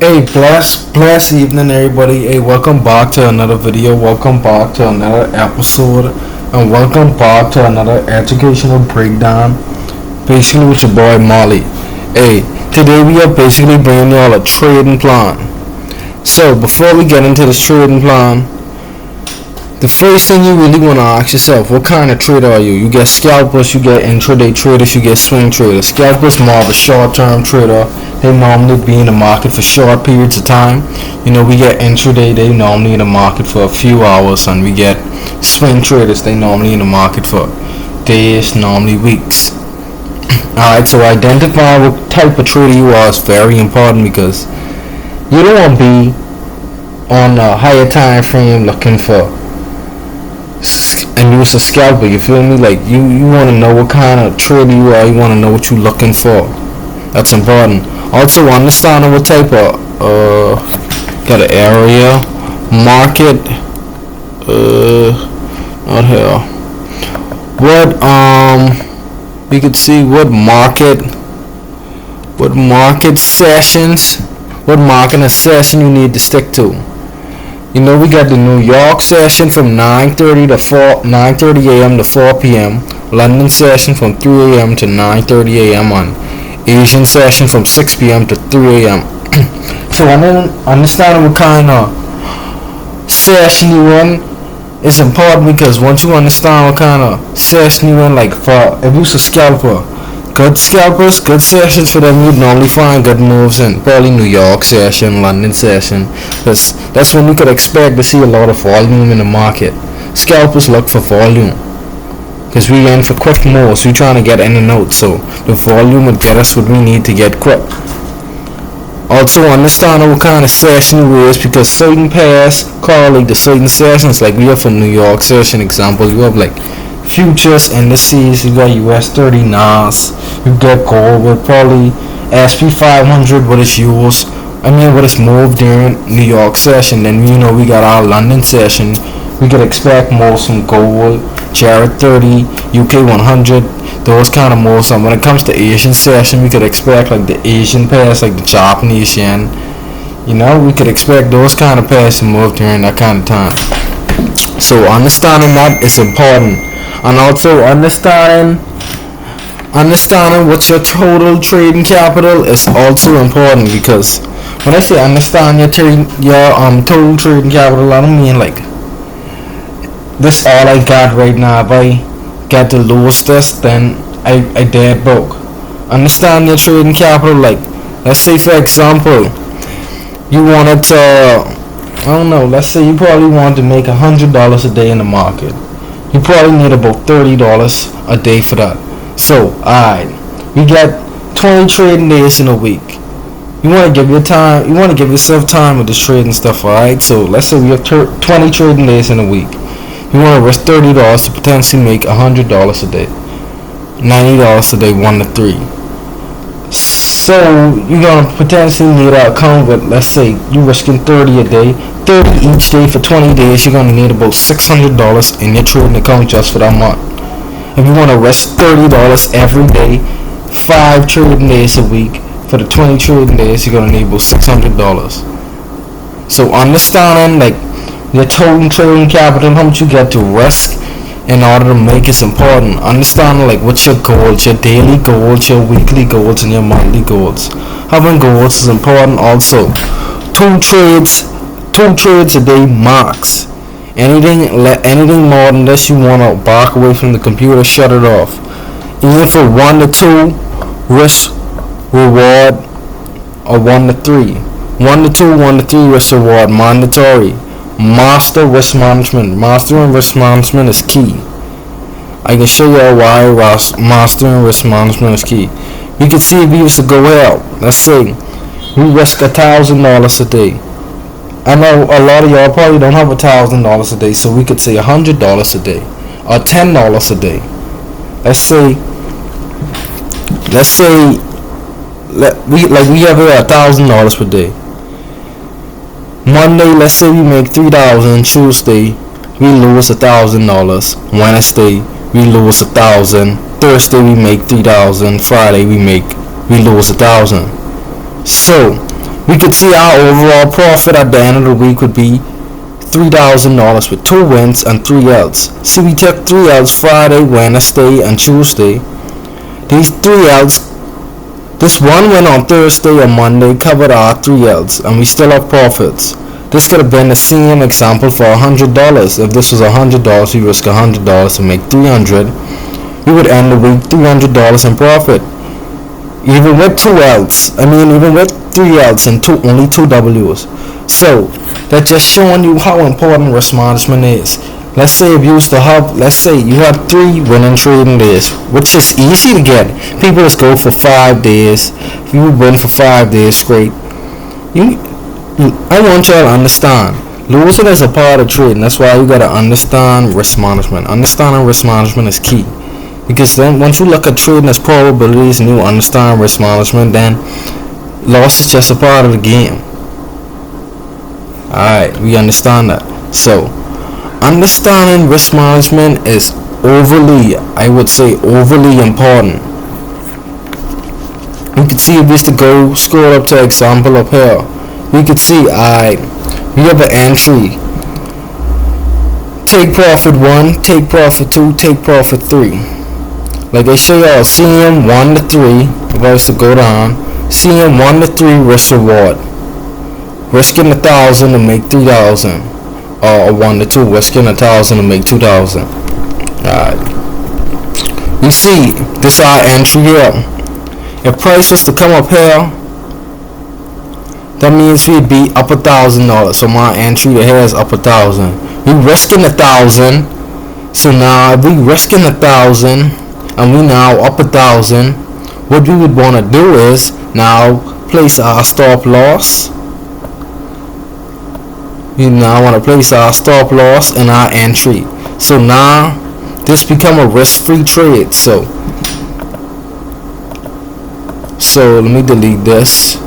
Hey, bless evening, everybody. Hey, welcome back to another video. Welcome back to another episode, and welcome back to another educational breakdown. Basically, with your boy Molly. Hey, today we are basically bringing y'all a trading plan. So, before we get into this trading plan, the first thing you really want to ask yourself, what kind of trader are you? You get scalpers, you get intraday traders, you get swing traders. Scalpers more of a short-term trader. They normally be in the market for short periods of time. You know, we get intraday, they normally in the market for a few hours, and we get swing traders, they normally in the market for days, normally weeks. Alright, so identify what type of trader you are is very important, because you don't want to be on a higher time frame looking for and use a scalper. You feel me? Like you want to know what kind of trader you are. You want to know what you're looking for. That's important. Also, understanding what type of got an area market out here. What we could see what market sessions, what market session you need to stick to. You know, we got the New York session from 9:30 a.m. to 4 p.m. London session from 3 a.m. to 9:30 a.m. on Asian session from 6 p.m. to 3 a.m. So understanding what kind of session you in is important, because once you understand what kind of session you in, like for if you a scalper, good scalpers, good sessions for them, you'd normally find good moves in probably New York session, London session, because that's when you could expect to see a lot of volume in the market. Scalpers look for volume, because we in for quick moves. We trying to get in and out, so the volume would get us what we need to get quick. Also, understanding what kind of session you is, because certain pairs correlate to certain sessions. Like we have for New York session example, you have like futures indices, you got US 30 NAS, you get gold with probably SP 500 what is used, what is moved during New York session. Then we got our London session, we could expect moves from gold, Jared 30, UK 100, those kind of moves. And when it comes to Asian session, we could expect like the Asian pairs, like the Japanese yen. We could expect those kind of pairs to move during that kind of time. So understanding that is important. And also understanding what's your total trading capital is also important, because when I say understand your total trading capital, I don't mean like this all I got right now. If I get the lowest this, then I dead broke. Understand your trading capital. Like let's say for example, you wanted to let's say you probably want to make $100 a day in the market. You probably need about $30 a day for that. So, alright, we got 20 trading days in a week. You want to give yourself time with this trading stuff, alright? So, let's say we have 20 trading days in a week. You want to risk $30 to potentially make $100 a day. $90 a day, 1 to 3. So, you're going to potentially need an account with, let's say, you risking 30 a day. 30 each day for 20 days, you're going to need about $600 in your trading account just for that month. If you want to risk $30 every day, 5 trading days a week, for the 20 trading days, you're going to need about $600. So understanding like your total trading capital, how much you get to risk in order to make is important. Understanding like what's your goals, your daily goals, your weekly goals, and your monthly goals. Having goals is important also. Two trades a day max. Anything more than this, you want to back away from the computer, shut it off. Even for 1 to 2 risk reward, or 1 to 3. 1 to 2, 1 to 3 risk reward mandatory. Master risk management. Mastering risk management is key. I can show you why mastering risk management is key. We can see if we used to go out. Let's say we risk $1,000 a day. I know a lot of y'all probably don't have $1,000 a day, so we could say $100 a day or $10 a day. We have $1,000 per day. Monday, let's say we make $3,000. Tuesday, we lose $1,000. Wednesday, we lose $1,000. Thursday, we make $3,000. Friday, we lose $1,000. So we could see our overall profit at the end of the week would be $3,000 with 2 wins and 3 L's. See, we took 3 L's Friday, Wednesday, and Tuesday. These 3 L's, this one win on Thursday or Monday covered our 3 L's, and we still have profits. This could have been the same example for $100. If this was $100, we risk $100 to make $300. We would end the week $300 in profit. Even with 2 L's, even with 3 L's and only 2 W's. So that's just showing you how important risk management is. Let's say if you used to have, let's say you have 3 winning trading days, which is easy to get. People just go for 5 days. If you win for 5 days straight, I want y'all to understand, losing is a part of trading. That's why you gotta understand risk management. Understanding risk management is key. Because then once you look at trading as probabilities and you understand risk management, then loss is just a part of the game. Alright, we understand that. So, understanding risk management is overly important. We could see if we used to go scroll up to example up here. We could see, we have an entry. Take profit 1, take profit 2, take profit 3. Like I show y'all, CM 1 to 3, if I was to go down, CM 1 to 3 risk reward. Risking 1,000 to make 3,000. Or 1 to 2, risking 1,000 to make 2,000. Alright. We see, this our entry here. If price was to come up here, that means we'd be up $1,000. So my entry here is up 1,000. We risking 1,000. So now if we risking 1,000 and we now up 1,000, what we would want to do is now place our stop loss. We now want to place our stop loss in our entry. So now this become a risk-free trade. So let me delete this.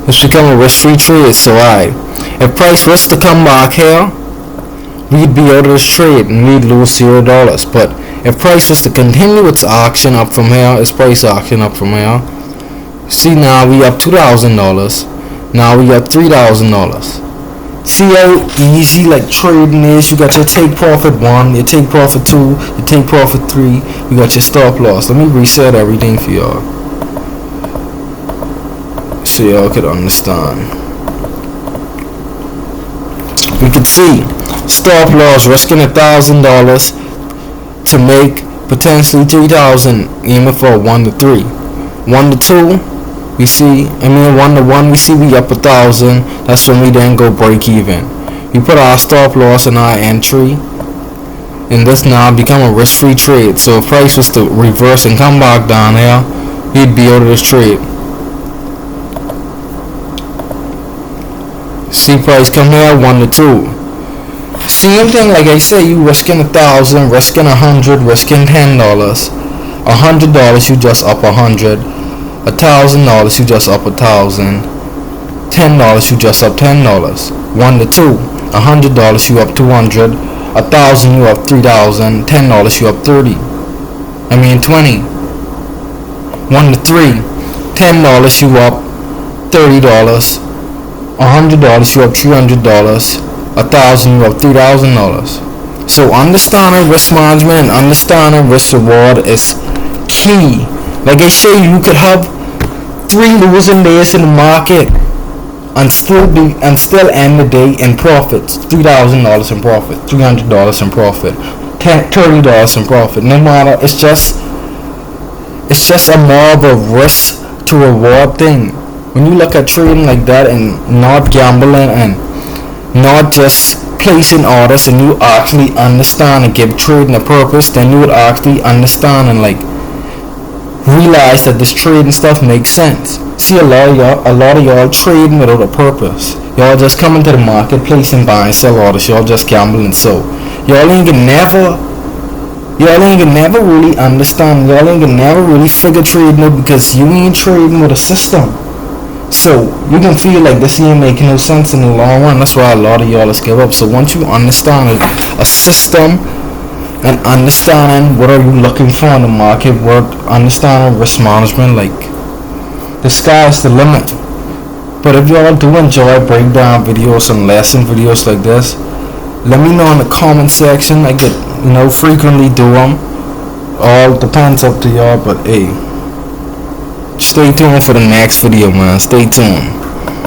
It's become a risk-free trade. So if price was to come back here, we'd be out of this trade and we'd lose $0. But if price was to continue its action up from here, its price action up from here, see now we up $2,000. Now we got $3,000. See how easy like trading is? You got your take profit 1, your take profit 2, your take profit 3. You got your stop loss. Let me reset everything for y'all, so y'all could understand. We could see stop loss risking $1,000 to make potentially 3,000, aiming for 1 to 3. 1 to 2, we see, 1 to 1, we see we up 1,000. That's when we then go break even. We put our stop loss in our entry, and this now become a risk-free trade. So if price was to reverse and come back down here, we'd be out of this trade. See price come here 1 to 2. Same thing, like I said, you risking 1,000, risking 100, risking $10. $100 you just up 100. $1,000 you just up 1,000. $10 you just up $10. 1 to 2. $100 you up 200. 1,000 you up 3,000. $10 you up 30. 20. 1 to 3. $10 you up $30. $100 you up $300. 1,000 you up $3,000. So understanding risk management and understanding risk reward is key. Like I say, you could have 3 losing days in the market and still end the day in profits. $3,000 in profit, $300 in profit, $30 in profit. No matter, it's just a more of a risk to reward thing. When you look at trading like that and not gambling and not just placing orders, and you actually understand and give trading a purpose, then you would actually understand and realize that this trading stuff makes sense. See, a lot of y'all trading without a purpose. Y'all just come into the market, placing buy and sell orders. Y'all just gambling. So y'all ain't gonna never really understand. Y'all ain't gonna never really figure trading out because you ain't trading with a system. So you can feel like this ain't making no sense in the long run. That's why a lot of y'all just give up. So once you understand a system and understanding what are you looking for in the market, what understanding risk management, the sky's the limit. But if y'all do enjoy breakdown videos and lesson videos like this, let me know in the comment section. I get, frequently do them. All depends up to y'all, but hey, stay tuned for the next video, man. Stay tuned.